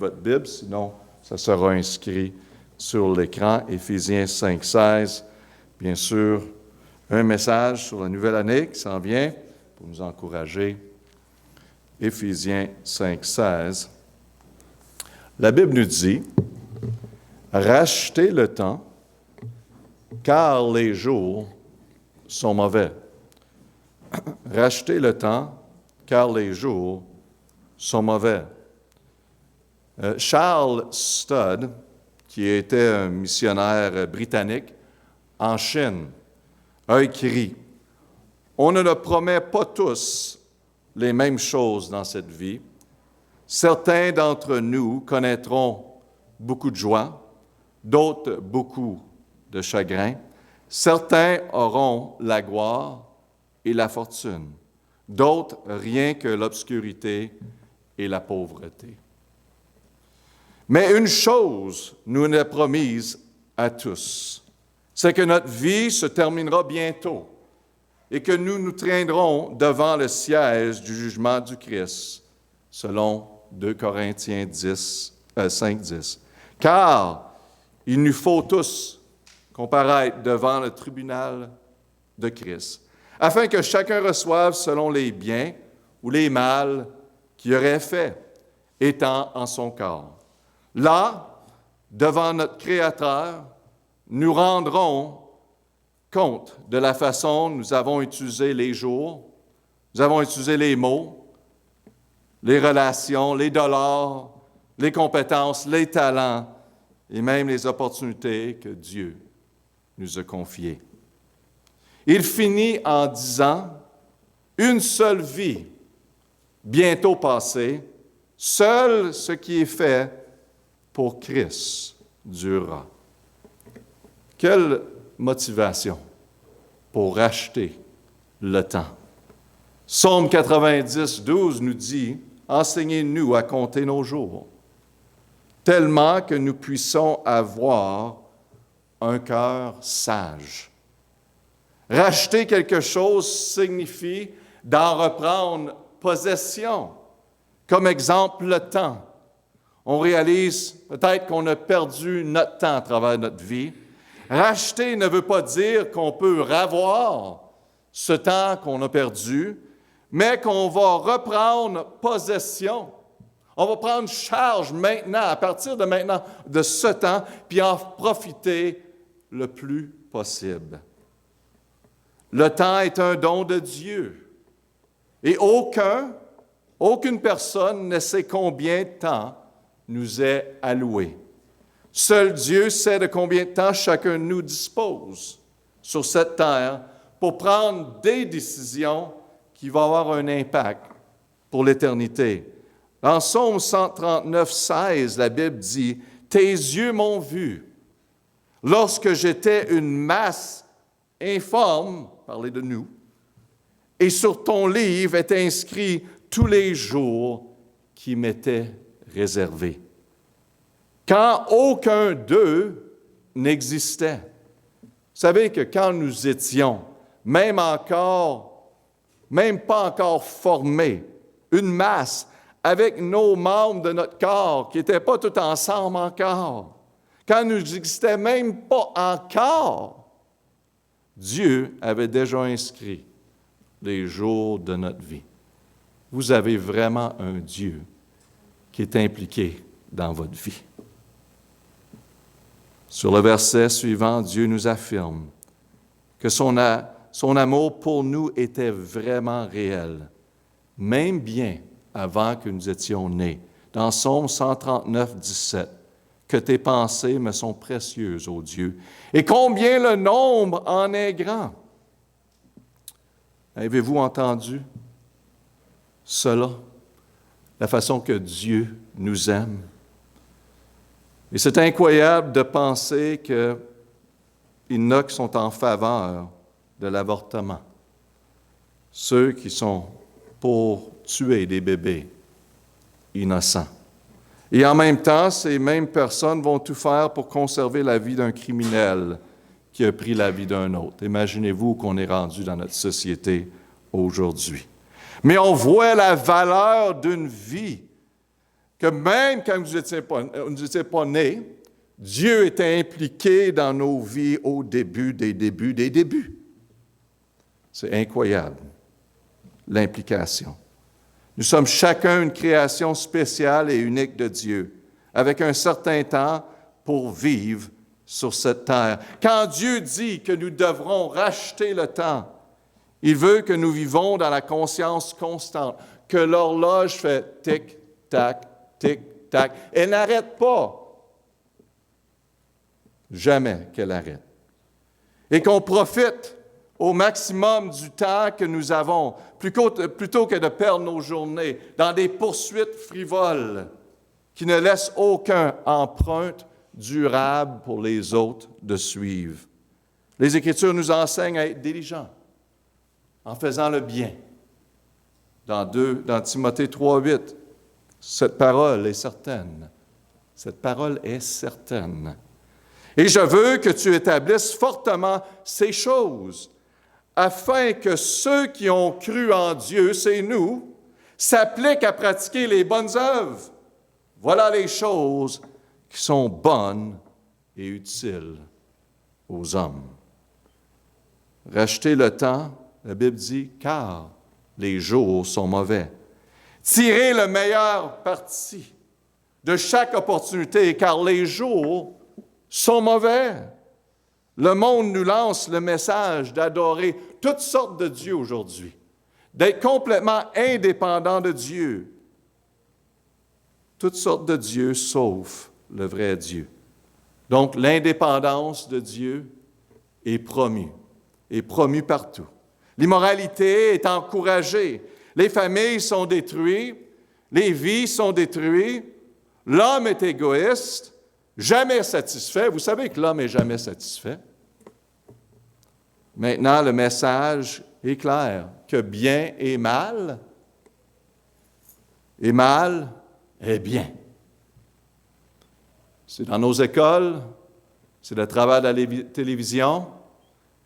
votre Bible, sinon ça sera inscrit sur l'écran, Éphésiens 5,16. Bien sûr, un message sur la nouvelle année qui s'en vient pour nous encourager. Éphésiens 5,16. La Bible nous dit « Rachetez le temps, car les jours sont mauvais. » Rachetez le temps, car les jours sont mauvais. Charles Studd, qui était un missionnaire britannique en Chine, a écrit « On ne promet pas tous les mêmes choses dans cette vie. Certains d'entre nous connaîtront beaucoup de joie, d'autres beaucoup de chagrin. Certains auront la gloire et la fortune, d'autres rien que l'obscurité et la pauvreté. Mais une chose nous est promise à tous, c'est que notre vie se terminera bientôt et que nous nous traînerons devant le siège du jugement du Christ, selon 2 Corinthiens 5:10. Car il nous faut tous comparaître devant le tribunal de Christ, afin que chacun reçoive selon les biens ou les mal qu'il aurait fait, étant en son corps. Là, devant notre Créateur, nous rendrons compte de la façon dont nous avons utilisé les jours, nous avons utilisé les mots, les relations, les dollars, les compétences, les talents et même les opportunités que Dieu nous a confiées. Il finit en disant « Une seule vie, bientôt passée, seul ce qui est fait pour Christ durera. » Quelle motivation pour racheter le temps. Psaume 90, 12 nous dit « Enseignez-nous à compter nos jours, tellement que nous puissions avoir un cœur sage. » Racheter quelque chose signifie d'en reprendre possession. Comme exemple, le temps. On réalise peut-être qu'on a perdu notre temps à travers notre vie. Racheter ne veut pas dire qu'on peut ravoir ce temps qu'on a perdu, mais qu'on va reprendre possession. On va prendre charge maintenant, à partir de maintenant, de ce temps, puis en profiter le plus possible. Le temps est un don de Dieu. Et aucune personne ne sait combien de temps nous est alloué. Seul Dieu sait de combien de temps chacun de nous dispose sur cette terre pour prendre des décisions qui vont avoir un impact pour l'éternité. Dans Psaume 139, 16, la Bible dit « Tes yeux m'ont vu, lorsque j'étais une masse informe, parler de nous, et sur ton livre étaient inscrits tous les jours qui m'étaient réservés. Quand aucun d'eux n'existait. » Vous savez que quand nous étions, même pas encore formés, une masse, avec nos membres de notre corps qui n'étaient pas tous ensemble encore, quand nous n'existions même pas encore, Dieu avait déjà inscrit les jours de notre vie. Vous avez vraiment un Dieu qui est impliqué dans votre vie. Sur le verset suivant, Dieu nous affirme que son amour pour nous était vraiment réel, même bien avant que nous étions nés. Dans Psaume 139, 17, « Que tes pensées me sont précieuses, ô Dieu, et combien le nombre en est grand. » Avez-vous entendu cela? La façon que Dieu nous aime. Et c'est incroyable de penser qu'il y en a qui sont en faveur de l'avortement. Ceux qui sont pour tuer des bébés innocents. Et en même temps, ces mêmes personnes vont tout faire pour conserver la vie d'un criminel qui a pris la vie d'un autre. Imaginez-vous qu'on est rendu dans notre société aujourd'hui. Mais on voit la valeur d'une vie que même quand vous n'étiez pas nés, Dieu était impliqué dans nos vies au début des débuts des débuts. C'est incroyable, l'implication. Nous sommes chacun une création spéciale et unique de Dieu, avec un certain temps pour vivre sur cette terre. Quand Dieu dit que nous devrons racheter le temps, il veut que nous vivons dans la conscience constante, que l'horloge fait tic-tac, tic-tac. Elle n'arrête pas. Jamais qu'elle arrête. Et qu'on profite au maximum du temps que nous avons, plutôt que de perdre nos journées dans des poursuites frivoles qui ne laissent aucun empreinte durable pour les autres de suivre. Les Écritures nous enseignent à être diligents en faisant le bien. Dans Timothée 3,8, cette parole est certaine. Cette parole est certaine. Et je veux que tu établisses fortement ces choses, afin que ceux qui ont cru en Dieu, c'est nous, s'appliquent à pratiquer les bonnes œuvres. Voilà les choses qui sont bonnes et utiles aux hommes. Racheter le temps, la Bible dit, car les jours sont mauvais. Tirez le meilleur parti de chaque opportunité, car les jours sont mauvais. Le monde nous lance le message d'adorer toutes sortes de dieux aujourd'hui, d'être complètement indépendant de Dieu. Toutes sortes de dieux sauf le vrai Dieu. Donc, l'indépendance de Dieu est promue partout. L'immoralité est encouragée. Les familles sont détruites, les vies sont détruites, l'homme est égoïste, jamais satisfait. Vous savez que l'homme n'est jamais satisfait. Maintenant, le message est clair, que bien et mal est bien. C'est dans nos écoles, c'est le travail de la télévision,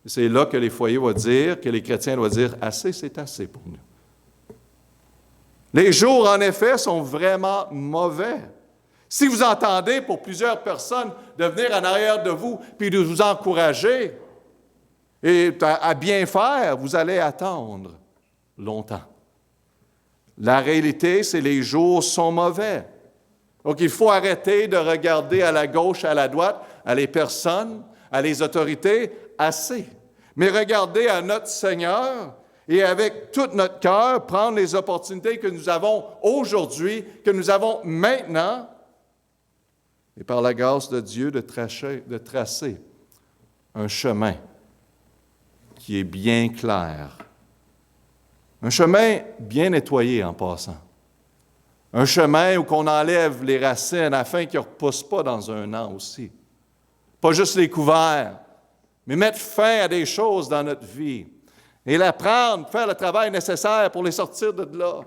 c'est là que les foyers vont dire, que les chrétiens doivent dire, assez, c'est assez pour nous. Les jours, en effet, sont vraiment mauvais. Si vous entendez pour plusieurs personnes de venir en arrière de vous puis de vous encourager et à bien faire, vous allez attendre longtemps. La réalité, c'est que les jours sont mauvais. Donc, il faut arrêter de regarder à la gauche, à la droite, à les personnes, à les autorités, assez. Mais regarder à notre Seigneur et avec tout notre cœur, prendre les opportunités que nous avons aujourd'hui, que nous avons maintenant, et par la grâce de Dieu, de tracer un chemin qui est bien clair. Un chemin bien nettoyé en passant. Un chemin où on enlève les racines afin qu'ils ne repoussent pas dans un an aussi. Pas juste les couverts, mais mettre fin à des choses dans notre vie et l'apprendre, faire le travail nécessaire pour les sortir de là.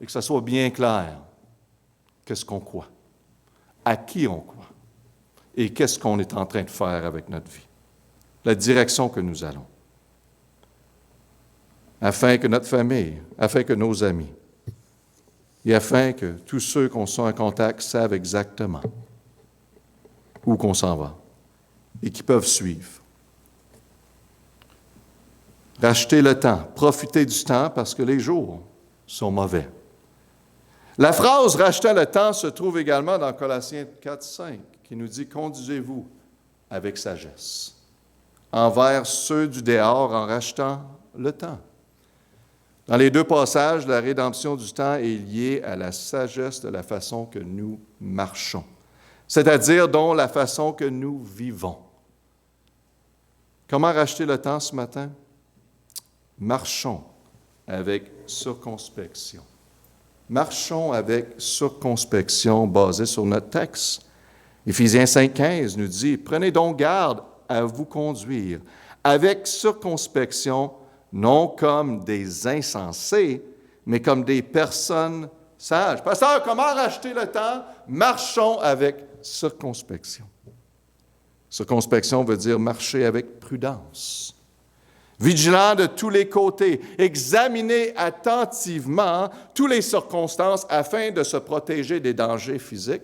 Et que ça soit bien clair. Qu'est-ce qu'on croit? À qui on croit? Et qu'est-ce qu'on est en train de faire avec notre vie? La direction que nous allons. Afin que notre famille, afin que nos amis, et afin que tous ceux qu'on soit en contact savent exactement où qu'on s'en va et qui peuvent suivre. Racheter le temps, profiter du temps parce que les jours sont mauvais. La phrase « racheter le temps » se trouve également dans Colossiens 4:5 qui nous dit « Conduisez-vous avec sagesse envers ceux du dehors en rachetant le temps ». Dans les deux passages, la rédemption du temps est liée à la sagesse de la façon que nous marchons, c'est-à-dire dont la façon que nous vivons. Comment racheter le temps ce matin? Marchons avec circonspection. Marchons avec circonspection basée sur notre texte. Éphésiens 5,15 nous dit « Prenez donc garde à vous conduire avec circonspection, non comme des insensés, mais comme des personnes sages. » Pasteur, comment racheter le temps? Marchons avec circonspection. Circonspection veut dire marcher avec prudence. Vigilant de tous les côtés, examiner attentivement toutes les circonstances afin de se protéger des dangers physiques,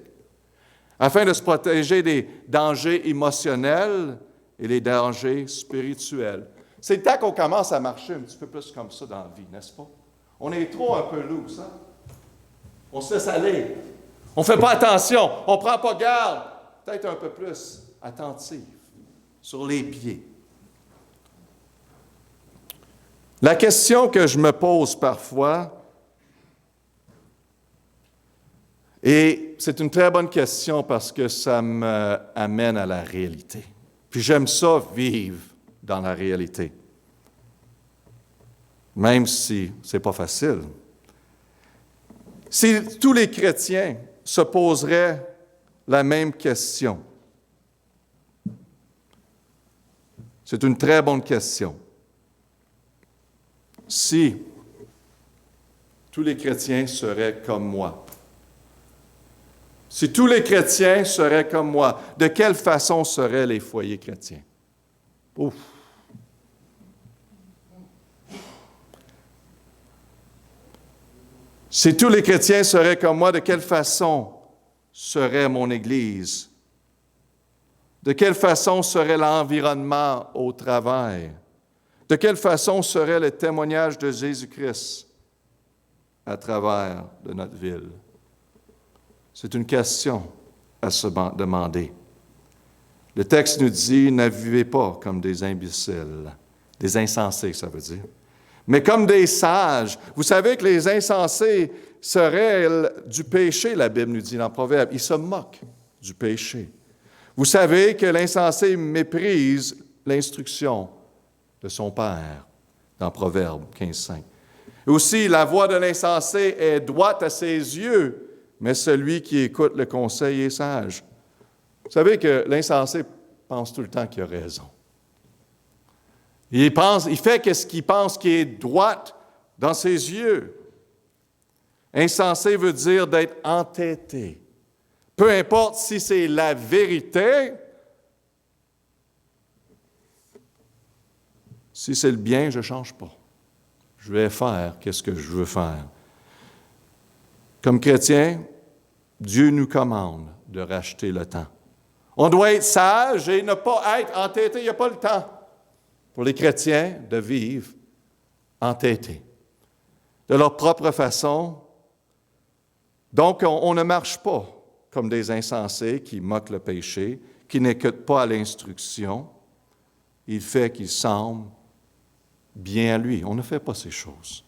afin de se protéger des dangers émotionnels et les dangers spirituels. C'est le temps qu'on commence à marcher un petit peu plus comme ça dans la vie, n'est-ce pas? On est trop un peu loose, hein? On se laisse aller. On ne fait pas attention. On ne prend pas garde. Peut-être un peu plus attentif sur les pieds. La question que je me pose parfois, et c'est une très bonne question parce que ça m'amène à la réalité. Puis j'aime ça vivre dans la réalité, même si ce n'est pas facile. Si tous les chrétiens se poseraient la même question, c'est une très bonne question. Si tous les chrétiens seraient comme moi, si tous les chrétiens seraient comme moi, de quelle façon seraient les foyers chrétiens? Ouf! Si tous les chrétiens seraient comme moi, de quelle façon serait mon Église? De quelle façon serait l'environnement au travail? De quelle façon serait le témoignage de Jésus-Christ à travers de notre ville? C'est une question à se demander. Le texte nous dit, ne vivez pas comme des imbéciles, des insensés, ça veut dire, mais comme des sages. Vous savez que les insensés seraient du péché, la Bible nous dit dans Proverbe. Ils se moquent du péché. Vous savez que l'insensé méprise l'instruction de son père, dans Proverbe 15:5. Aussi, la voix de l'insensé est droite à ses yeux, mais celui qui écoute le conseil est sage. Vous savez que l'insensé pense tout le temps qu'il a raison. Il fait ce qu'il pense qui est droit dans ses yeux. Insensé veut dire d'être entêté. Peu importe si c'est la vérité, si c'est le bien, je ne change pas. Je vais faire ce que je veux faire. Comme chrétien, Dieu nous commande de racheter le temps. On doit être sage et ne pas être entêté. Il n'y a pas le temps pour les chrétiens de vivre entêtés, de leur propre façon. Donc, on ne marche pas comme des insensés qui moquent le péché, qui n'écoutent pas à l'instruction. Il fait qu'il semble bien à lui. On ne fait pas ces choses.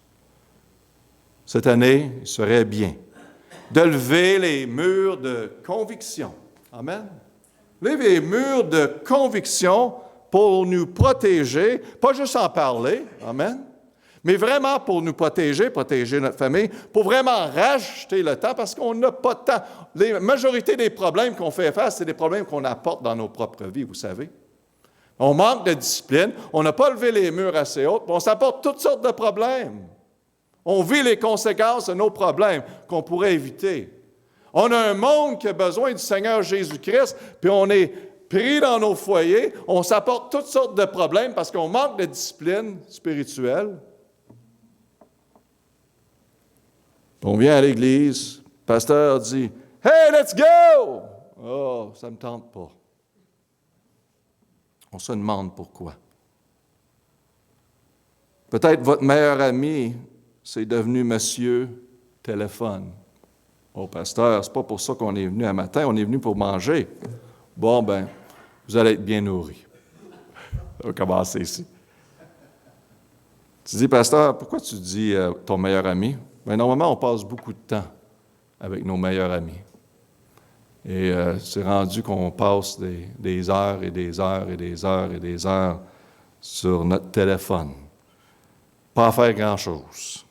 Cette année, il serait bien de lever les murs de conviction. Amen. Lever les murs de conviction pour nous protéger, pas juste en parler, amen, mais vraiment pour nous protéger notre famille, pour vraiment racheter le temps, parce qu'on n'a pas de temps. La majorité des problèmes qu'on fait face, c'est des problèmes qu'on apporte dans nos propres vies, vous savez. On manque de discipline, on n'a pas levé les murs assez haut, on s'apporte toutes sortes de problèmes. On vit les conséquences de nos problèmes qu'on pourrait éviter. On a un monde qui a besoin du Seigneur Jésus-Christ, puis on est pris dans nos foyers, on s'apporte toutes sortes de problèmes parce qu'on manque de discipline spirituelle. On vient à l'église, le pasteur dit « Hey, let's go! » Oh, ça ne me tente pas. On se demande pourquoi. Peut-être votre meilleur ami, c'est devenu Monsieur Téléphone. Oh, pasteur, c'est pas pour ça qu'on est venu un matin, on est venu pour manger. Bon, ben, vous allez être bien nourris. On va commencer ici. Tu dis, pasteur, pourquoi tu dis ton meilleur ami? Bien, normalement, on passe beaucoup de temps avec nos meilleurs amis. Et c'est rendu qu'on passe des heures et des heures et des heures et des heures sur notre téléphone. Pas à faire grand-chose.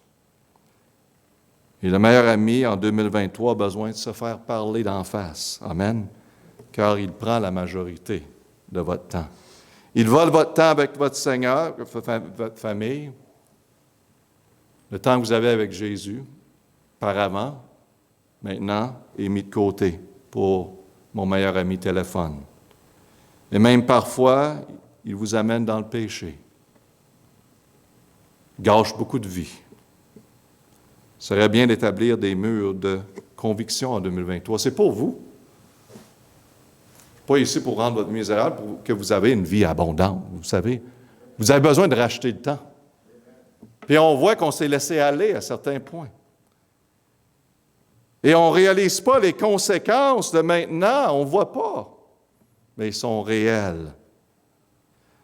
Et le meilleur ami, en 2023, a besoin de se faire parler d'en face. Amen. Car il prend la majorité de votre temps. Il vole votre temps avec votre Seigneur, votre famille, le temps que vous avez avec Jésus, par avant, maintenant, est mis de côté pour mon meilleur ami téléphone. Et même parfois, il vous amène dans le péché. gâche beaucoup de vie. Ce serait bien d'établir des murs de conviction en 2023. C'est pour vous. Pas ici pour rendre votre vie misérable, pour que vous avez une vie abondante, vous savez. Vous avez besoin de racheter le temps. Puis on voit qu'on s'est laissé aller à certains points. Et on ne réalise pas les conséquences de maintenant, on ne voit pas, mais ils sont réels.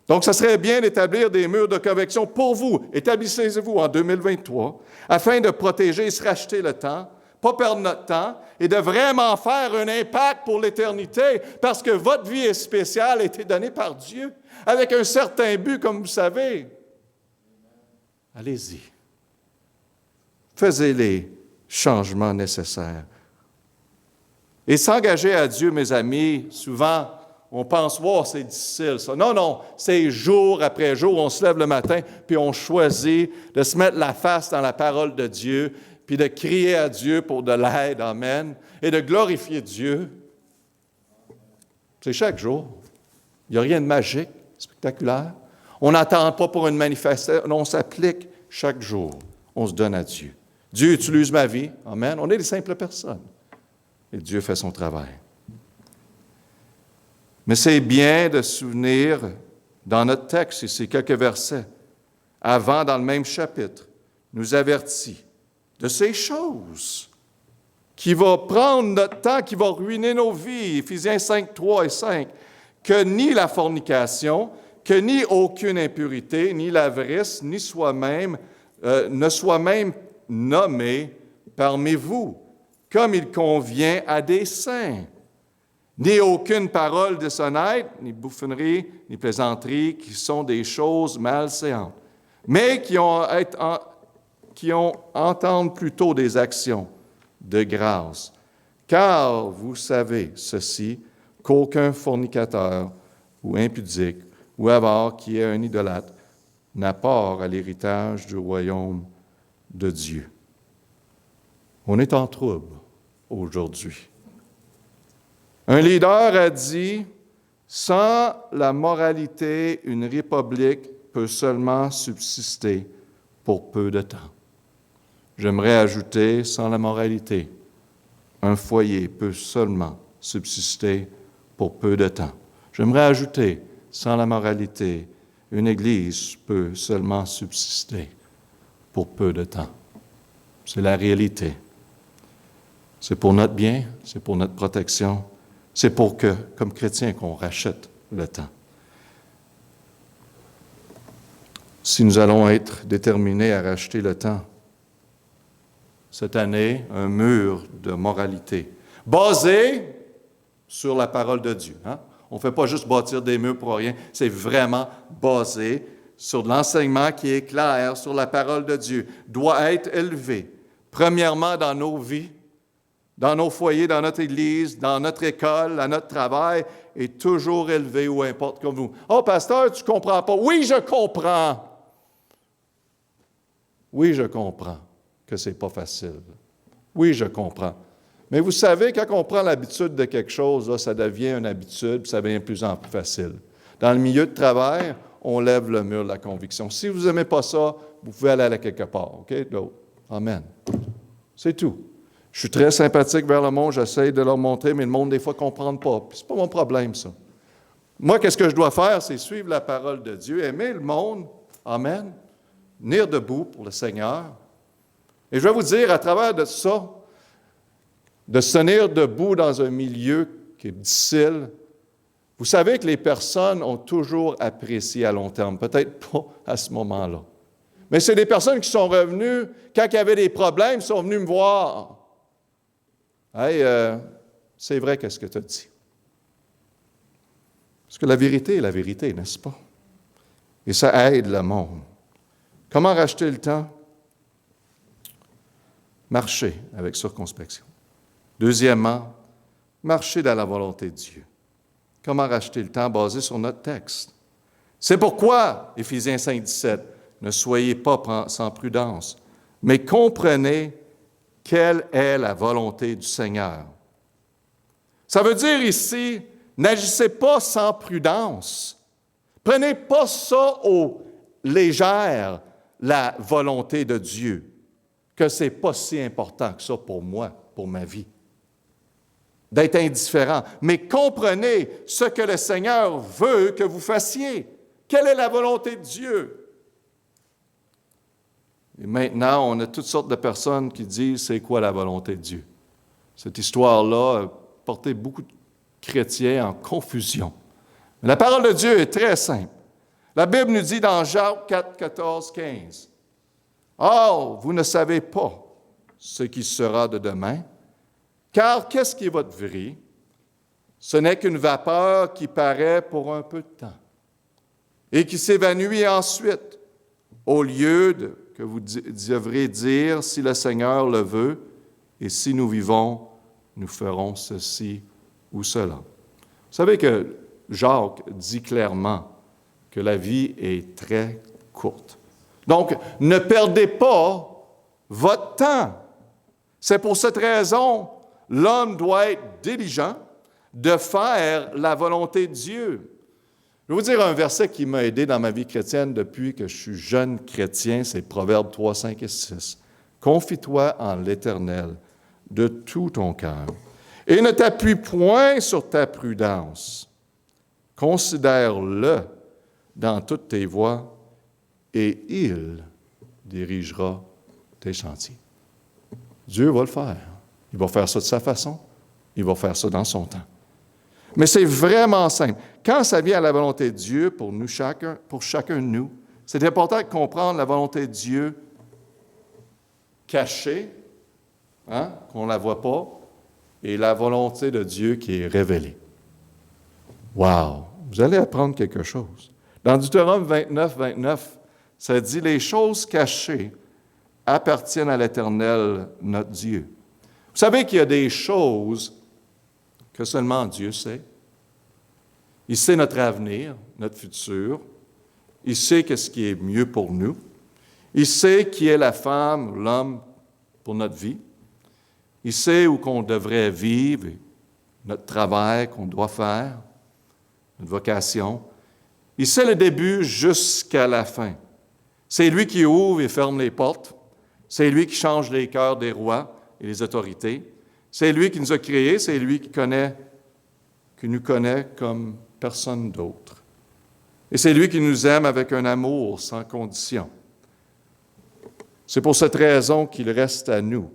Donc, ce serait bien d'établir des murs de conviction pour vous. Établissez-vous en 2023 afin de protéger et se racheter le temps, pas perdre notre temps et de vraiment faire un impact pour l'éternité parce que votre vie est spéciale, a été donnée par Dieu avec un certain but, comme vous savez. Allez-y. Faites les changements nécessaires. Et s'engager à Dieu, mes amis, souvent, on pense, wow, c'est difficile ça. Non, non, c'est jour après jour, on se lève le matin, puis on choisit de se mettre la face dans la parole de Dieu, puis de crier à Dieu pour de l'aide, amen, et de glorifier Dieu. C'est chaque jour. Il n'y a rien de magique, spectaculaire. On n'attend pas pour une manifestation, on s'applique chaque jour. On se donne à Dieu. Dieu utilise ma vie, amen. On est des simples personnes. Et Dieu fait son travail. Mais c'est bien de se souvenir, dans notre texte, ici, quelques versets, avant, dans le même chapitre, nous avertit de ces choses qui vont prendre notre temps, qui vont ruiner nos vies. Éphésiens 5, 3 et 5. Que ni la fornication, que ni aucune impurité, ni l'avarice, ni soi-même, ne soit même nommé parmi vous, comme il convient à des saints. Ni aucune parole dishonnête, ni bouffonnerie, ni plaisanterie, qui sont des choses malséantes, mais qui entendent plutôt des actions de grâce. Car vous savez ceci, qu'aucun fornicateur ou impudique ou avare qui est un idolâtre n'a part à l'héritage du royaume de Dieu. On est en trouble aujourd'hui. Un leader a dit, sans la moralité, une république peut seulement subsister pour peu de temps. J'aimerais ajouter, sans la moralité, un foyer peut seulement subsister pour peu de temps. J'aimerais ajouter, sans la moralité, une église peut seulement subsister pour peu de temps. C'est la réalité. C'est pour notre bien, c'est pour notre protection. C'est pour que, comme chrétiens, qu'on rachète le temps. Si nous allons être déterminés à racheter le temps, cette année, un mur de moralité, basé sur la parole de Dieu. Hein? On ne fait pas juste bâtir des murs pour rien, c'est vraiment basé sur l'enseignement qui est clair, sur la parole de Dieu, doit être élevé, premièrement dans nos vies, dans nos foyers, dans notre église, dans notre école, à notre travail, est toujours élevé, ou importe comme vous. « Oh, pasteur, tu ne comprends pas. » Oui, je comprends. Oui, je comprends que ce n'est pas facile. Oui, je comprends. Mais vous savez, quand on prend l'habitude de quelque chose, là, ça devient une habitude, puis ça devient de plus en plus facile. Dans le milieu de travail, on lève le mur de la conviction. Si vous n'aimez pas ça, vous pouvez aller à quelque part. OK? Amen. C'est tout. Je suis très sympathique vers le monde, j'essaie de leur montrer, mais le monde, des fois, ne comprend pas. Puis c'est pas mon problème, ça. Moi, qu'est-ce que je dois faire? C'est suivre la parole de Dieu, aimer le monde. Amen. Venir debout pour le Seigneur. Et je vais vous dire, à travers de ça, de se tenir debout dans un milieu qui est difficile, vous savez que les personnes ont toujours apprécié à long terme, peut-être pas à ce moment-là. Mais c'est des personnes qui sont revenues, quand il y avait des problèmes, sont venues me voir. Hey, c'est vrai qu'est-ce que tu as dit. Parce que la vérité est la vérité, n'est-ce pas? Et ça aide le monde. Comment racheter le temps? Marcher avec circonspection. Deuxièmement, marcher dans la volonté de Dieu. Comment racheter le temps basé sur notre texte? C'est pourquoi, Éphésiens 5, 17, ne soyez pas sans prudence, mais comprenez quelle est la volonté du Seigneur. Ça veut dire ici, n'agissez pas sans prudence. Prenez pas ça aux légères. la volonté de Dieu, que ce n'est pas si important que ça pour moi, pour ma vie, d'être indifférent. Mais comprenez ce que le Seigneur veut que vous fassiez. Quelle est la volonté de Dieu? Et maintenant, on a toutes sortes de personnes qui disent, c'est quoi la volonté de Dieu? Cette histoire-là a porté beaucoup de chrétiens en confusion. Mais la parole de Dieu est très simple. La Bible nous dit dans Jacques 4, 14, 15, « Or, vous ne savez pas ce qui sera de demain, car qu'est-ce qui est votre vie? Ce n'est qu'une vapeur qui paraît pour un peu de temps et qui s'évanouit ensuite, au lieu que vous devrez dire, si le Seigneur le veut, et si nous vivons, nous ferons ceci ou cela. » Vous savez que Jacques dit clairement que la vie est très courte. Donc, ne perdez pas votre temps. C'est pour cette raison, l'homme doit être diligent de faire la volonté de Dieu. Je vais vous dire un verset qui m'a aidé dans ma vie chrétienne depuis que je suis jeune chrétien, c'est Proverbes 3, 5 et 6. « Confie-toi en l'Éternel de tout ton cœur, et ne t'appuie point sur ta prudence. Considère-le dans toutes tes voies, et il dirigera tes chantiers. » Dieu va le faire. Il va faire ça de sa façon. Il va faire ça dans son temps. Mais c'est vraiment simple. Quand ça vient à la volonté de Dieu pour chacun de nous, c'est important de comprendre la volonté de Dieu cachée, qu'on ne la voit pas, et la volonté de Dieu qui est révélée. Wow! Vous allez apprendre quelque chose. Dans Deutéronome 29, 29, ça dit « Les choses cachées appartiennent à l'Éternel, notre Dieu. » Vous savez qu'il y a des choses que seulement Dieu sait. Il sait notre avenir, notre futur. Il sait ce qui est mieux pour nous. Il sait qui est la femme, l'homme pour notre vie. Il sait où qu'on devrait vivre, notre travail qu'on doit faire, notre vocation. Il sait le début jusqu'à la fin. C'est lui qui ouvre et ferme les portes. C'est lui qui change les cœurs des rois et les autorités. C'est lui qui nous a créés, c'est lui qui nous connaît comme personne d'autre. Et c'est lui qui nous aime avec un amour sans condition. C'est pour cette raison qu'il reste à nous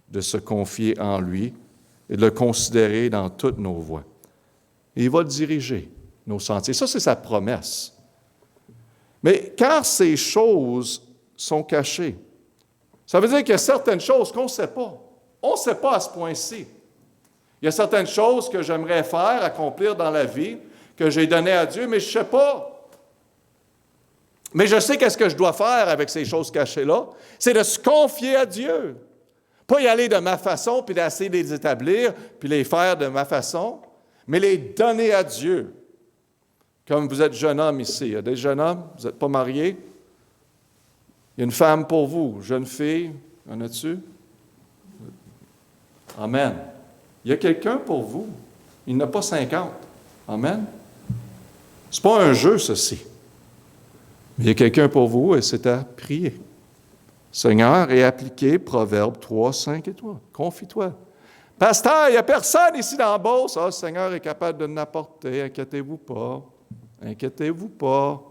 de se confier en lui et de le considérer dans toutes nos voies. Et il va diriger nos sentiers. Ça, c'est sa promesse. Mais car ces choses sont cachées, ça veut dire qu'il y a certaines choses qu'on ne sait pas. On ne sait pas à ce point-ci. Il y a certaines choses que j'aimerais faire, accomplir dans la vie, que j'ai données à Dieu, mais je ne sais pas. Mais je sais qu'est-ce que je dois faire avec ces choses cachées-là, c'est de se confier à Dieu. Pas y aller de ma façon, puis d'essayer de les établir, puis les faire de ma façon, mais les donner à Dieu. Comme vous êtes jeune homme ici, il y a des jeunes hommes, vous n'êtes pas mariés, il y a une femme pour vous, jeune fille, en as-tu? Amen. Il y a quelqu'un pour vous, il n'a pas 50. Amen. Ce n'est pas un jeu, ceci. Mais il y a quelqu'un pour vous et c'est à prier. Seigneur, et appliquer Proverbe 3, 5 et 3. Confie-toi. Pasteur, il n'y a personne ici dans la Beauce. Ah, le Seigneur est capable de nous apporter. Inquiétez-vous pas. Inquiétez-vous pas.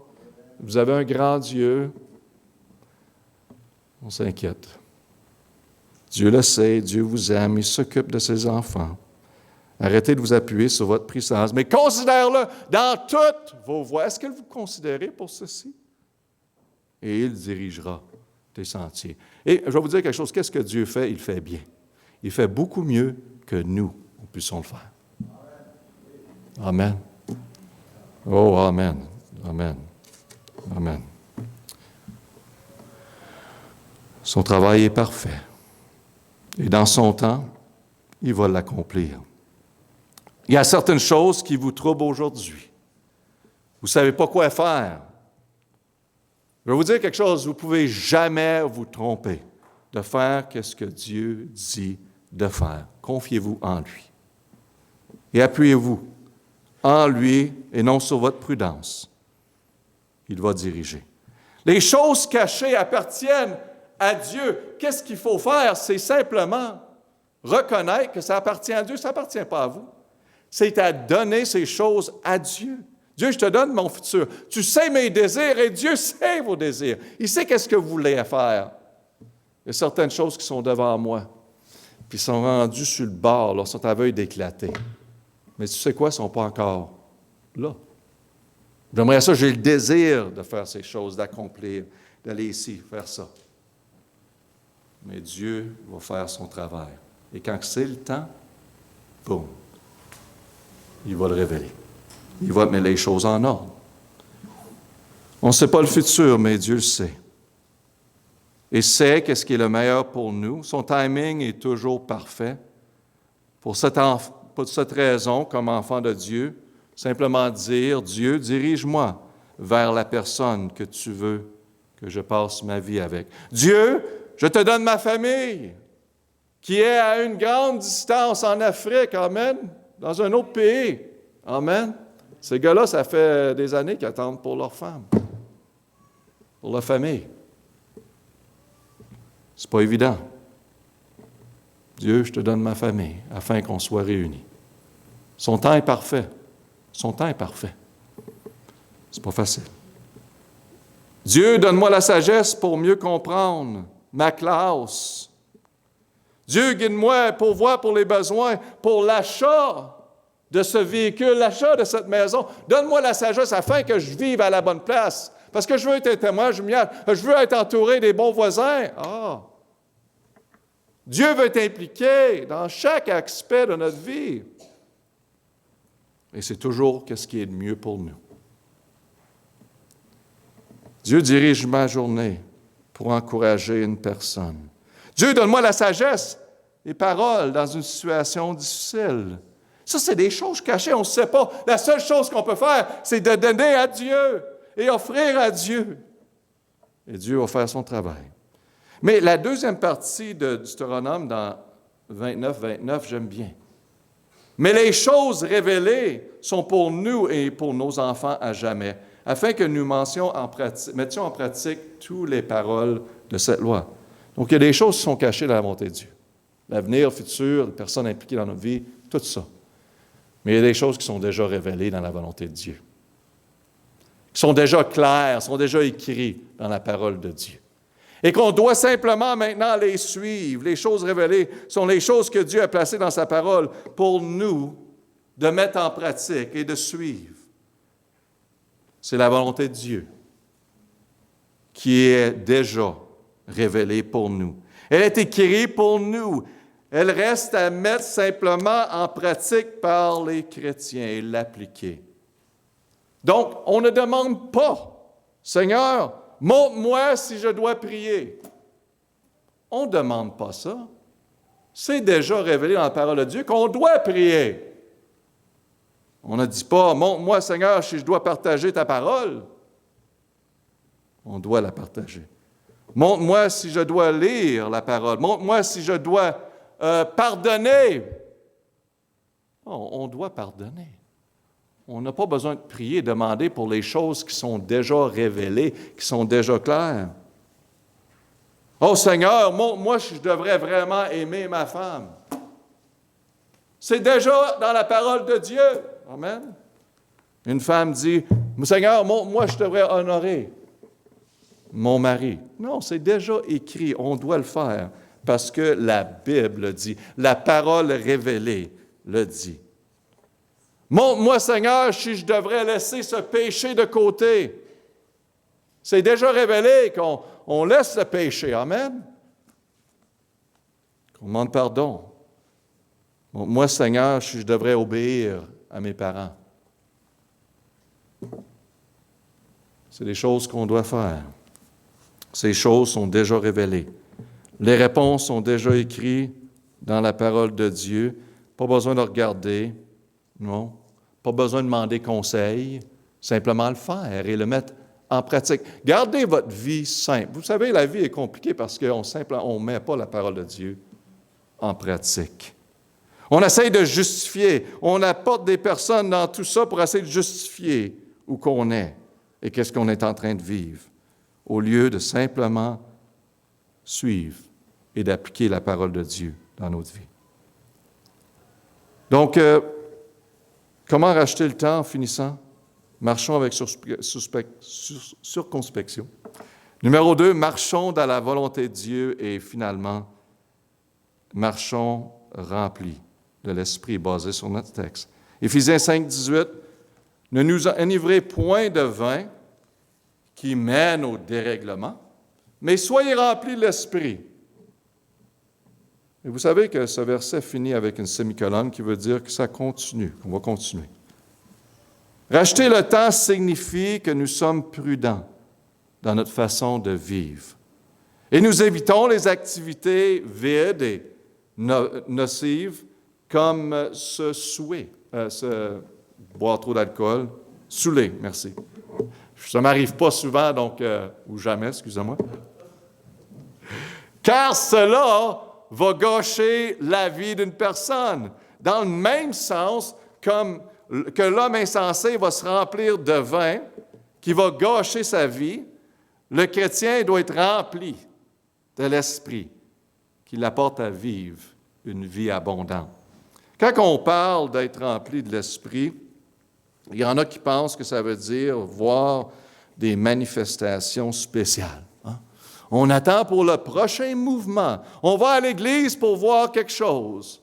Vous avez un grand Dieu. On s'inquiète. Dieu le sait, Dieu vous aime, il s'occupe de ses enfants. Arrêtez de vous appuyer sur votre puissance, mais considère-le dans toutes vos voies. Est-ce que vous considérez pour ceci? Et il dirigera tes sentiers. Et je vais vous dire quelque chose, qu'est-ce que Dieu fait? Il fait bien. Il fait beaucoup mieux que nous puissions le faire. Amen. Oh, amen. Amen. Amen. Son travail est parfait. Et dans son temps, il va l'accomplir. Il y a certaines choses qui vous troublent aujourd'hui. Vous ne savez pas quoi faire. Je vais vous dire quelque chose, vous ne pouvez jamais vous tromper de faire ce que Dieu dit de faire. Confiez-vous en lui. Et appuyez-vous en lui et non sur votre prudence. Il va diriger. Les choses cachées appartiennent à Dieu. Qu'est-ce qu'il faut faire? C'est simplement reconnaître que ça appartient à Dieu, ça n'appartient pas à vous. C'est à donner ces choses à Dieu. Dieu, je te donne mon futur. Tu sais mes désirs et Dieu sait vos désirs. Il sait qu'est-ce que vous voulez faire. Il y a certaines choses qui sont devant moi, puis sont rendues sur le bord, là, sont à veille d'éclater. Mais tu sais quoi, ils ne sont pas encore là. J'aimerais ça, j'ai le désir de faire ces choses, d'accomplir, d'aller ici, faire ça. Mais Dieu va faire son travail. Et quand c'est le temps, boum, il va le révéler. Il va mettre les choses en ordre. On ne sait pas le futur, mais Dieu le sait. Et sait qu'est-ce qui est le meilleur pour nous. Son timing est toujours parfait. Pour cette raison, comme enfant de Dieu, simplement dire, Dieu, dirige-moi vers la personne que tu veux que je passe ma vie avec. Dieu, je te donne ma famille, qui est à une grande distance en Afrique, amen, dans un autre pays, amen. Ces gars-là, ça fait des années qu'ils attendent pour leur femme, pour leur famille. C'est pas évident. Dieu, je te donne ma famille, afin qu'on soit réunis. Son temps est parfait. Son temps est parfait. C'est pas facile. Dieu, donne-moi la sagesse pour mieux comprendre ma classe. Dieu, guide-moi pour voir pour les besoins, pour l'achat de ce véhicule, l'achat de cette maison. Donne-moi la sagesse afin que je vive à la bonne place. Parce que je veux être un témoin, je veux être entouré des bons voisins. Dieu veut être impliqué dans chaque aspect de notre vie. Et c'est toujours ce qui est de mieux pour nous. Dieu dirige ma journée pour encourager une personne. Dieu, donne-moi la sagesse, les paroles dans une situation difficile. Ça, c'est des choses cachées, on ne sait pas. La seule chose qu'on peut faire, c'est de donner à Dieu et offrir à Dieu. Et Dieu va faire son travail. Mais la deuxième partie de Deutéronome, dans 29, j'aime bien. Mais les choses révélées sont pour nous et pour nos enfants à jamais, afin que nous mettions en pratique toutes les paroles de cette loi. Donc, il y a des choses qui sont cachées dans la volonté de Dieu. L'avenir, le futur, les personnes impliquées dans notre vie, tout ça. Mais il y a des choses qui sont déjà révélées dans la volonté de Dieu, qui sont déjà claires, sont déjà écrites dans la parole de Dieu. Et qu'on doit simplement maintenant les suivre. Les choses révélées sont les choses que Dieu a placées dans sa parole pour nous de mettre en pratique et de suivre. C'est la volonté de Dieu qui est déjà révélée pour nous. Elle est écrite pour nous. Elle reste à mettre simplement en pratique par les chrétiens et l'appliquer. Donc, on ne demande pas, Seigneur, montre-moi si je dois prier. On ne demande pas ça. C'est déjà révélé dans la parole de Dieu qu'on doit prier. On ne dit pas, montre-moi, Seigneur, si je dois partager ta parole. On doit la partager. Montre-moi si je dois lire la parole. Montre-moi si je dois pardonner. Non, on doit pardonner. On n'a pas besoin de prier et demander pour les choses qui sont déjà révélées, qui sont déjà claires. Oh Seigneur, montre-moi si je devrais vraiment aimer ma femme. C'est déjà dans la parole de Dieu. Amen. Une femme dit, Seigneur, montre-moi si je devrais honorer mon mari. Non, c'est déjà écrit, on doit le faire parce que la Bible le dit, la parole révélée le dit. Montre-moi, Seigneur, si je devrais laisser ce péché de côté. C'est déjà révélé qu'on laisse le péché. Amen. Qu'on demande pardon. Montre-moi, Seigneur, si je devrais obéir à mes parents. C'est des choses qu'on doit faire. Ces choses sont déjà révélées. Les réponses sont déjà écrites dans la parole de Dieu. Pas besoin de regarder. Non. Pas besoin de demander conseil, simplement le faire et le mettre en pratique. Gardez votre vie simple. Vous savez, la vie est compliquée parce qu'on ne met pas la parole de Dieu en pratique. On essaye de justifier. On apporte des personnes dans tout ça pour essayer de justifier où qu'on est et qu'est-ce qu'on est en train de vivre. au lieu de simplement suivre et d'appliquer la parole de Dieu dans notre vie. Donc, comment racheter le temps en finissant? Marchons avec circonspection. Numéro 2, marchons dans la volonté de Dieu et finalement, marchons remplis de l'Esprit basé sur notre texte. Éphésiens 5, 18, ne nous enivrez point de vin qui mène au dérèglement, mais soyez remplis de l'Esprit. Et vous savez que ce verset finit avec une semi-colonne qui veut dire que ça continue, qu'on va continuer. Racheter le temps signifie que nous sommes prudents dans notre façon de vivre. Et nous évitons les activités vides et nocives comme se boire trop d'alcool, saouler, merci. Ça ne m'arrive pas souvent, donc, ou jamais, excusez-moi. Car cela va gâcher la vie d'une personne, dans le même sens comme que l'homme insensé va se remplir de vin, qui va gâcher sa vie, le chrétien doit être rempli de l'Esprit, qui l'apporte à vivre une vie abondante. Quand on parle d'être rempli de l'Esprit, il y en a qui pensent que ça veut dire voir des manifestations spéciales. Hein? On attend pour le prochain mouvement. On va à l'Église pour voir quelque chose.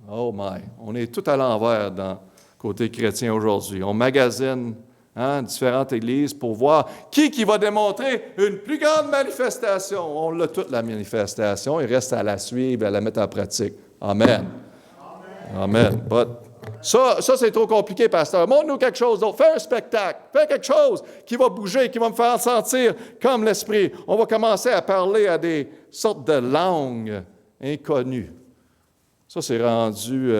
Oh my! On est tout à l'envers dans côté chrétien aujourd'hui. On magasine différentes églises pour voir qui va démontrer une plus grande manifestation. On l'a toute la manifestation. Il reste à la suivre, à la mettre en pratique. Amen. Amen. But ça, c'est trop compliqué, pasteur. Montre-nous quelque chose d'autre. Fais un spectacle. Fais quelque chose qui va bouger, qui va me faire sentir comme l'Esprit. On va commencer à parler à des sortes de langues inconnues. Ça, c'est rendu...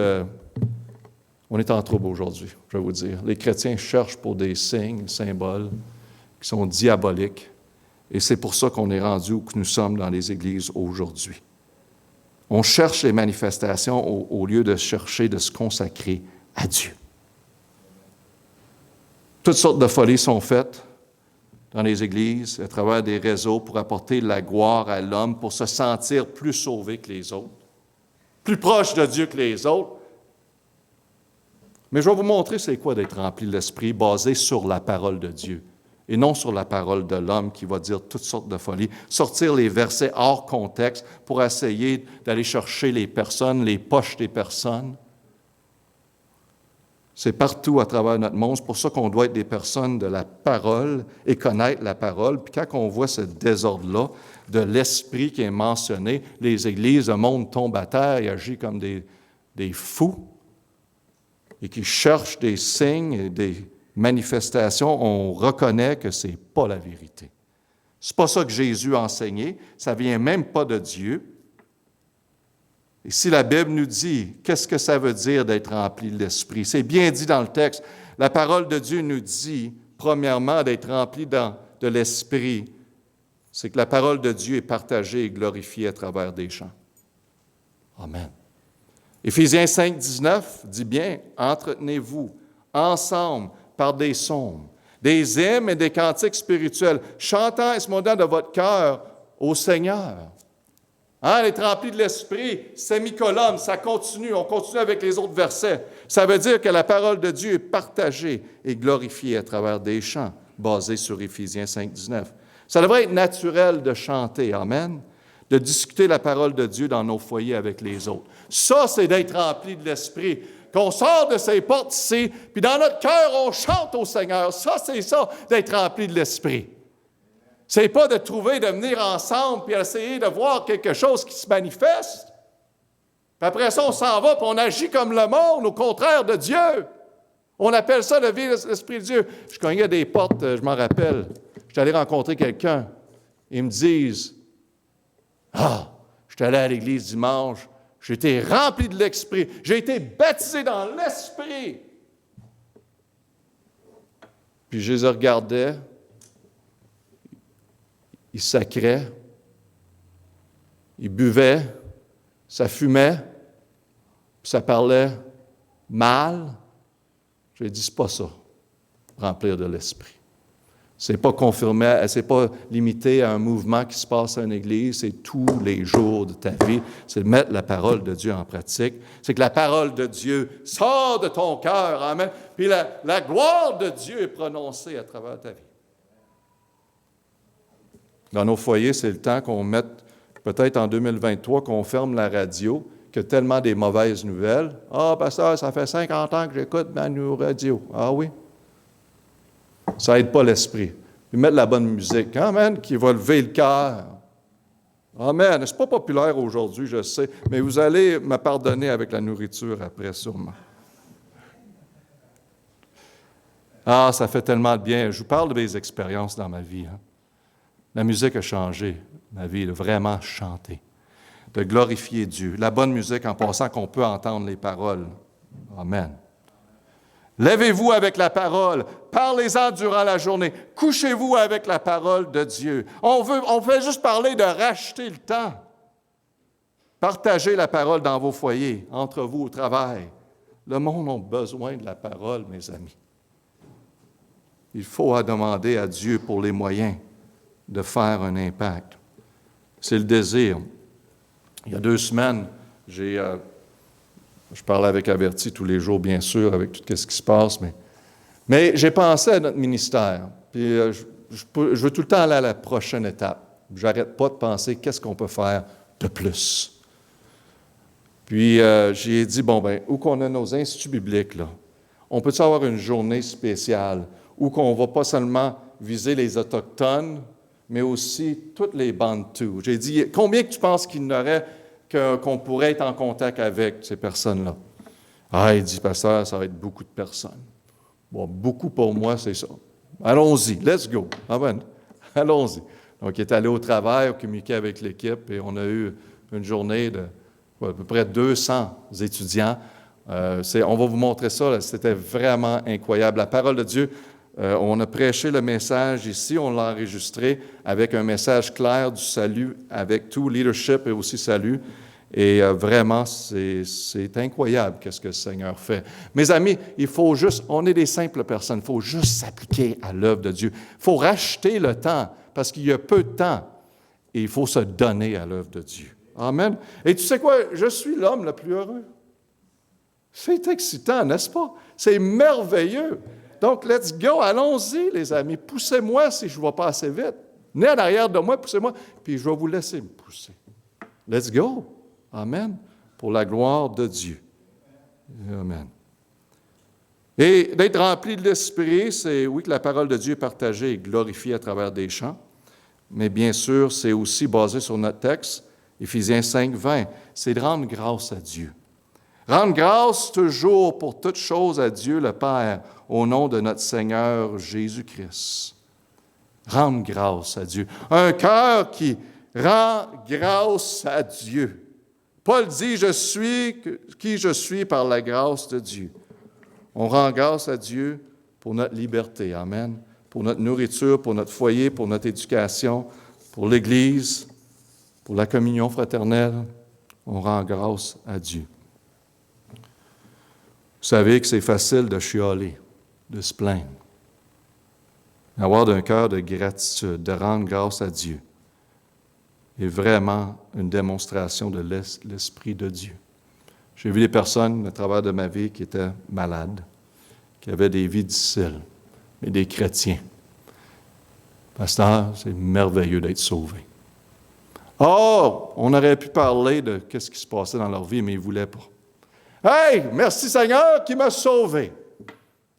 on est en trouble aujourd'hui, je vais vous dire. Les chrétiens cherchent pour des signes, symboles, qui sont diaboliques. Et c'est pour ça qu'on est rendu où nous sommes dans les églises aujourd'hui. On cherche les manifestations au lieu de chercher de se consacrer à Dieu. Toutes sortes de folies sont faites dans les églises, à travers des réseaux, pour apporter la gloire à l'homme, pour se sentir plus sauvé que les autres, plus proche de Dieu que les autres. Mais je vais vous montrer c'est quoi d'être rempli de l'Esprit, basé sur la parole de Dieu, et non sur la parole de l'homme qui va dire toutes sortes de folies, sortir les versets hors contexte pour essayer d'aller chercher les personnes, les poches des personnes. C'est partout à travers notre monde. C'est pour ça qu'on doit être des personnes de la parole et connaître la parole. Puis quand on voit ce désordre-là de l'esprit qui est mentionné, les églises, le monde tombe à terre et agit comme des fous et qui cherchent des signes et des manifestations, on reconnaît que ce n'est pas la vérité. Ce n'est pas ça que Jésus a enseigné. Ça ne vient même pas de Dieu. Et si la Bible nous dit, qu'est-ce que ça veut dire d'être rempli de l'Esprit? C'est bien dit dans le texte. La parole de Dieu nous dit, premièrement, d'être rempli de l'Esprit. C'est que la parole de Dieu est partagée et glorifiée à travers des chants. Amen. Éphésiens 5, 19 dit bien, « Entretenez-vous ensemble par des psaumes, des hymnes et des cantiques spirituels, chantant et se modant de votre cœur au Seigneur. » Être rempli de l'Esprit, semi-colonne, ça continue. On continue avec les autres versets. Ça veut dire que la parole de Dieu est partagée et glorifiée à travers des chants basés sur Éphésiens 5, 19. Ça devrait être naturel de chanter, amen, de discuter la parole de Dieu dans nos foyers avec les autres. Ça, c'est d'être rempli de l'Esprit. Qu'on sort de ces portes ici, puis dans notre cœur, on chante au Seigneur. Ça, c'est ça, d'être rempli de l'Esprit. C'est pas de trouver, de venir ensemble, puis essayer de voir quelque chose qui se manifeste. Puis après ça, on s'en va, puis on agit comme le monde, au contraire de Dieu. On appelle ça le vivre l'Esprit de Dieu. Je cognais des portes, je m'en rappelle. J'étais allé rencontrer quelqu'un. Ils me disent, « Ah, je suis allé à l'église dimanche, j'ai été rempli de l'Esprit, j'ai été baptisé dans l'Esprit. » Puis je les regardais, ils sacraient, ils buvaient, ça fumait, puis ça parlait mal. J'ai dit, c'est pas ça, remplir de l'Esprit. C'est pas confirmé, c'est pas limité à un mouvement qui se passe à une église, c'est tous les jours de ta vie. C'est de mettre la parole de Dieu en pratique. C'est que la parole de Dieu sort de ton cœur, amen. Puis la gloire de Dieu est prononcée à travers ta vie. Dans nos foyers, c'est le temps qu'on mette, peut-être en 2023, qu'on ferme la radio, qu'il y a tellement des mauvaises nouvelles. « Ah, pasteur, ça fait 50 ans que j'écoute ma radio. » Ah oui? Ça n'aide pas l'esprit. Puis mettre la bonne musique, amen, qui va lever le cœur. Amen. C'est pas populaire aujourd'hui, je sais, mais vous allez me pardonner avec la nourriture après, sûrement. Ah, ça fait tellement de bien. Je vous parle de mes expériences dans ma vie. La musique a changé ma vie, de vraiment chanter, de glorifier Dieu. La bonne musique, en passant, qu'on peut entendre les paroles. Amen. Lèvez-vous avec la parole, parlez-en durant la journée, couchez-vous avec la parole de Dieu. On fait juste parler de racheter le temps. Partagez la parole dans vos foyers, entre vous au travail. Le monde a besoin de la parole, mes amis. Il faut demander à Dieu pour les moyens de faire un impact. C'est le désir. Il y a 2 semaines, je parle avec Averti tous les jours, bien sûr, avec tout ce qui se passe, mais j'ai pensé à notre ministère. Puis je veux tout le temps aller à la prochaine étape. Je n'arrête pas de penser qu'est-ce qu'on peut faire de plus. Puis j'ai dit, où qu'on a nos instituts bibliques, là, on peut-tu avoir une journée spéciale où qu'on ne va pas seulement viser les Autochtones, mais aussi toutes les Bantous. J'ai dit, combien que tu penses qu'il y en aurait qu'on pourrait être en contact avec ces personnes-là? Ah, il dit, pasteur, ça va être beaucoup de personnes. Bon, beaucoup pour moi, c'est ça. Allons-y, let's go. Amen. Allons-y. Donc, il est allé au travail, on communiquait avec l'équipe et on a eu une journée de à peu près 200 étudiants. On va vous montrer ça, là, c'était vraiment incroyable. La parole de Dieu, on a prêché le message ici, on l'a enregistré avec un message clair du salut, avec tout leadership et aussi salut. Et vraiment, c'est incroyable qu'est-ce que le Seigneur fait. Mes amis, on est des simples personnes, il faut juste s'appliquer à l'œuvre de Dieu. Il faut racheter le temps, parce qu'il y a peu de temps, et il faut se donner à l'œuvre de Dieu. Amen. Et tu sais quoi? Je suis l'homme le plus heureux. C'est excitant, n'est-ce pas? C'est merveilleux. Donc, let's go, allons-y, les amis. Poussez-moi si je ne vais pas assez vite. Venez en arrière de moi, poussez-moi, puis je vais vous laisser me pousser. Let's go. Amen. Pour la gloire de Dieu. Amen. Et d'être rempli de l'Esprit, c'est, oui, que la parole de Dieu est partagée et glorifiée à travers des chants, mais bien sûr, c'est aussi basé sur notre texte, Éphésiens 5, 20. C'est de rendre grâce à Dieu. Rendre grâce toujours pour toutes choses à Dieu le Père, au nom de notre Seigneur Jésus-Christ. Rendre grâce à Dieu. Un cœur qui rend grâce à Dieu. Paul dit, je suis qui je suis par la grâce de Dieu. On rend grâce à Dieu pour notre liberté, amen, pour notre nourriture, pour notre foyer, pour notre éducation, pour l'Église, pour la communion fraternelle. On rend grâce à Dieu. Vous savez que c'est facile de chialer, de se plaindre, d'avoir un cœur de gratitude, de rendre grâce à Dieu, est vraiment une démonstration de l'Esprit de Dieu. J'ai vu des personnes à travers de ma vie qui étaient malades, qui avaient des vies difficiles, mais des chrétiens. Pasteur, c'est merveilleux d'être sauvé. Oh, on aurait pu parler de ce qui se passait dans leur vie, mais ils ne voulaient pas. Hey, merci Seigneur qui m'a sauvé,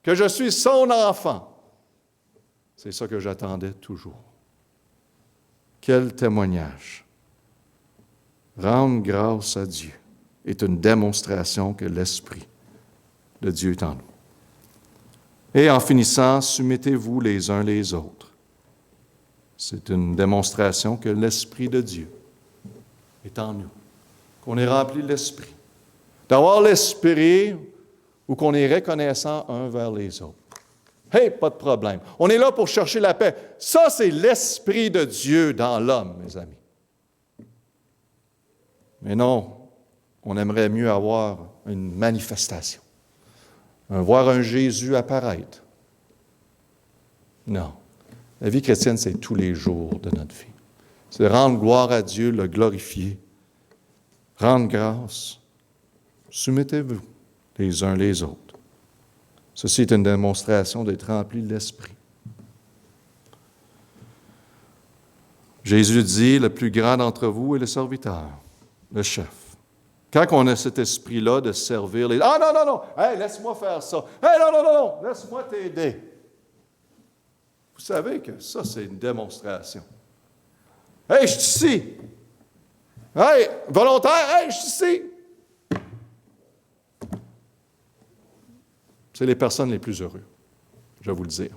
que je suis son enfant. C'est ça que j'attendais toujours. Quel témoignage! Rendre grâce à Dieu est une démonstration que l'Esprit de Dieu est en nous. Et en finissant, soumettez-vous les uns les autres. C'est une démonstration que l'Esprit de Dieu est en nous, qu'on est rempli de l'Esprit. D'avoir l'Esprit où qu'on est reconnaissant un vers les autres. Hey, pas de problème. On est là pour chercher la paix. Ça, c'est l'Esprit de Dieu dans l'homme, mes amis. Mais non, on aimerait mieux avoir une manifestation. Voir un Jésus apparaître. Non. La vie chrétienne, c'est tous les jours de notre vie. C'est rendre gloire à Dieu, le glorifier, rendre grâce. Soumettez-vous les uns les autres. Ceci est une démonstration d'être rempli de l'Esprit. Jésus dit, le plus grand d'entre vous est le serviteur, le chef. Quand on a cet esprit-là de servir les... Ah non, non, non, hey, laisse-moi faire ça. Hey, non, non, non, non, laisse-moi t'aider. Vous savez que ça, c'est une démonstration. Hey, je suis ici. Hey, volontaire, hey, je suis ici. C'est les personnes les plus heureuses, je vais vous le dire.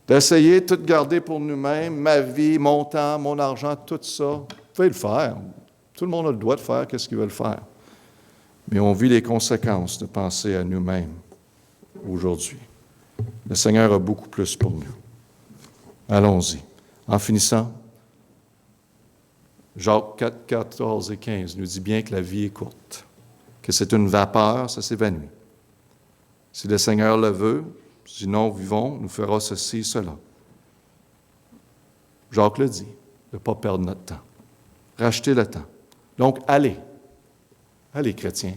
D'essayer de tout garder pour nous-mêmes, ma vie, mon temps, mon argent, tout ça. Vous pouvez le faire. Tout le monde a le droit de faire ce qu'il veut faire. Mais on vit les conséquences de penser à nous-mêmes aujourd'hui. Le Seigneur a beaucoup plus pour nous. Allons-y. En finissant, Jacques 4, 14 et 15 nous dit bien que la vie est courte, que c'est une vapeur, ça s'évanouit. Si le Seigneur le veut, sinon vivons, nous fera ceci et cela. Jacques le dit, de ne pas perdre notre temps. Racheter le temps. Donc, allez, chrétiens,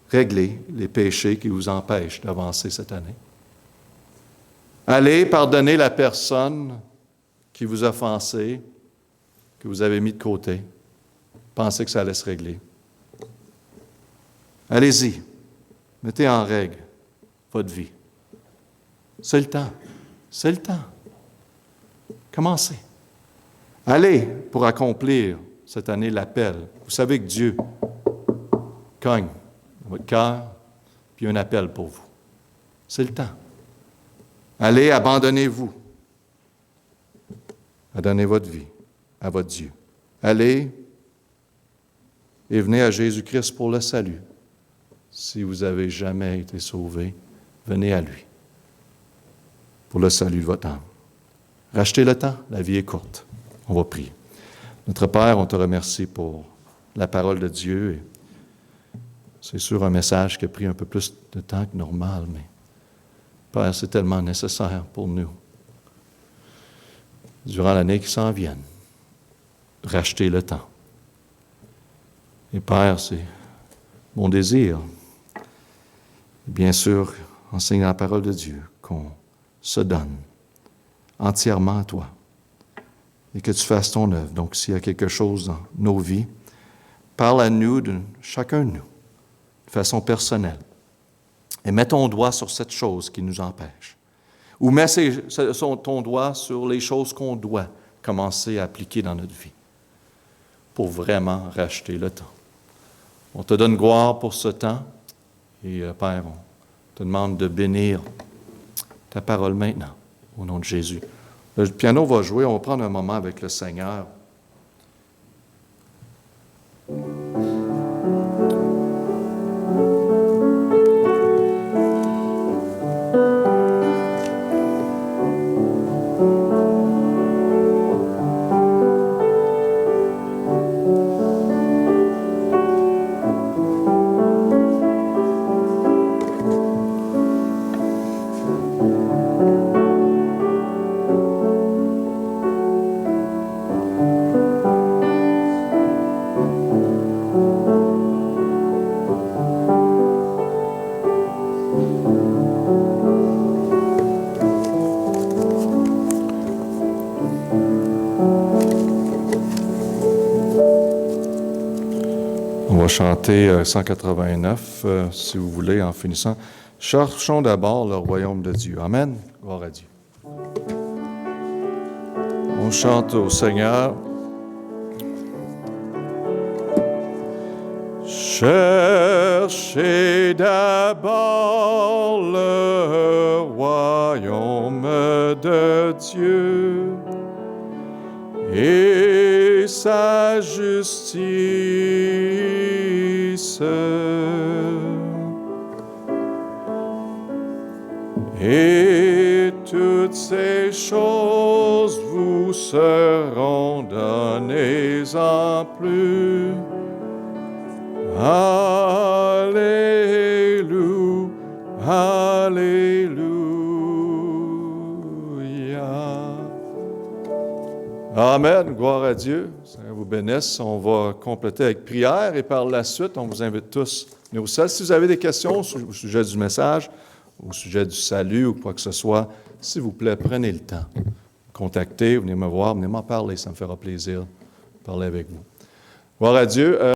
réglez les péchés qui vous empêchent d'avancer cette année. Allez pardonner la personne qui vous a offensé, que vous avez mis de côté. Pensez que ça allait se régler. Allez-y, mettez en règle votre vie. C'est le temps. C'est le temps. Commencez. Allez pour accomplir cette année l'appel. Vous savez que Dieu cogne dans votre cœur, puis il y a un appel pour vous. C'est le temps. Allez, abandonnez-vous à donner votre vie à votre Dieu. Allez et venez à Jésus-Christ pour le salut. Si vous n'avez jamais été sauvé, venez à lui pour le salut de votre âme. Rachetez le temps, la vie est courte. On va prier. Notre Père, on te remercie pour la parole de Dieu. Et c'est sûr un message qui a pris un peu plus de temps que normal, mais Père, c'est tellement nécessaire pour nous, durant l'année qui s'en vient, de racheter le temps. Et Père, c'est mon désir, bien sûr, enseignant la parole de Dieu, qu'on se donne entièrement à toi et que tu fasses ton œuvre. Donc, s'il y a quelque chose dans nos vies, parle à nous, chacun de nous, de façon personnelle. Et mets ton doigt sur cette chose qui nous empêche. Ou mets ton doigt sur les choses qu'on doit commencer à appliquer dans notre vie pour vraiment racheter le temps. On te donne gloire pour ce temps et Père, on te demande de bénir ta parole maintenant, au nom de Jésus. Le piano va jouer, on va prendre un moment avec le Seigneur. On va chanter 189, si vous voulez, en finissant. Cherchons d'abord le royaume de Dieu. Amen. Gloire à Dieu. On chante au Seigneur. Cherchez d'abord le royaume de Dieu et sa justice, et toutes ces choses vous seront données en plus. Alléluia, Alléluia. Amen. Gloire à Dieu. Seigneur vous bénisse. On va compléter avec prière et par la suite, on vous invite tous à venir au salle. Si vous avez des questions au sujet du message, au sujet du salut ou quoi que ce soit, s'il vous plaît, prenez le temps. Contactez, venez me voir, venez m'en parler, ça me fera plaisir de parler avec vous. Gloire à Dieu.